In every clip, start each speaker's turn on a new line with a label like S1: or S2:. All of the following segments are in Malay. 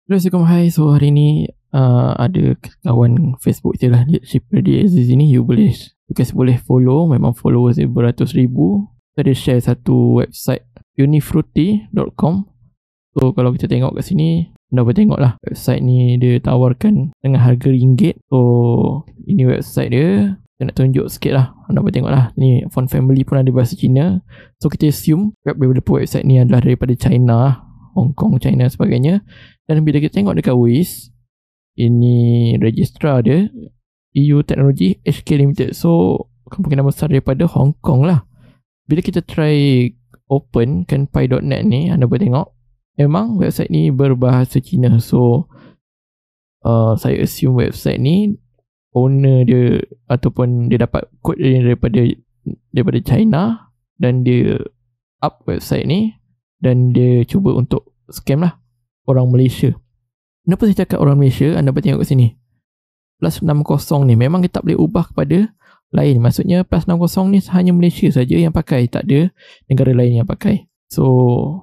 S1: Assalamualaikum, hai. So hari ni ada kawan Facebook je lah, Shipper di Aziz ni. You guys boleh follow. Memang followers dia beratus ribu. Dia share satu website unifruity.com. So kalau kita tengok kat sini, anda boleh tengok lah website ni dia tawarkan dengan harga ringgit. So ini website dia. Saya nak tunjuk sikit lah, anda boleh tengok lah. Ni font family pun ada bahasa Cina. So kita assume developer website ni adalah daripada China lah, Hong Kong, China sebagainya. Dan bila kita tengok dekat Waze, ini registrar dia EU Technology HK Limited. So kemungkinan besar daripada Hong Kong lah. Bila kita try open kanpai.net ni, anda boleh tengok memang website ni berbahasa Cina. So saya assume website ni owner dia ataupun dia dapat kod dia daripada China, dan dia up website ni dan dia cuba untuk scam lah orang Malaysia. Kenapa saya cakap orang Malaysia? Anda boleh tengok kat sini plus 60 ni memang kita tak boleh ubah kepada lain. Maksudnya plus 60 ni hanya Malaysia saja yang pakai, tak ada negara lain yang pakai. So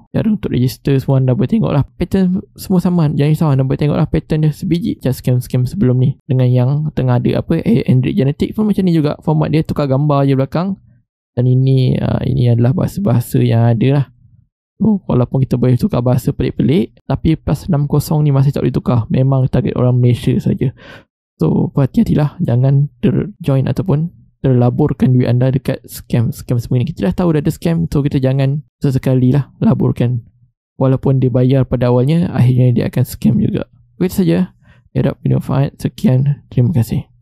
S1: cara untuk register semua anda boleh tengok lah. Pattern semua sama, jangan risau. Anda boleh tengok lah pattern dia sebiji macam scam-scam sebelum ni. Dengan yang tengah ada apa Android Genetic pun macam ni juga. Format dia tukar gambar je belakang. Dan ini adalah bahasa-bahasa yang ada lah. So, walaupun kita boleh tukar bahasa pelik-pelik, tapi plus 60 ni masih tak boleh tukar. Memang target orang Malaysia saja. So berhati-hatilah, jangan terjoin ataupun terlaburkan duit anda dekat scam semua ni. Kita dah tahu dah ada scam, so kita jangan sesekali lah laburkan. Walaupun dia bayar pada awalnya, akhirnya dia akan scam juga. Begitu saja. Harap bermanfaat. Sekian, terima kasih.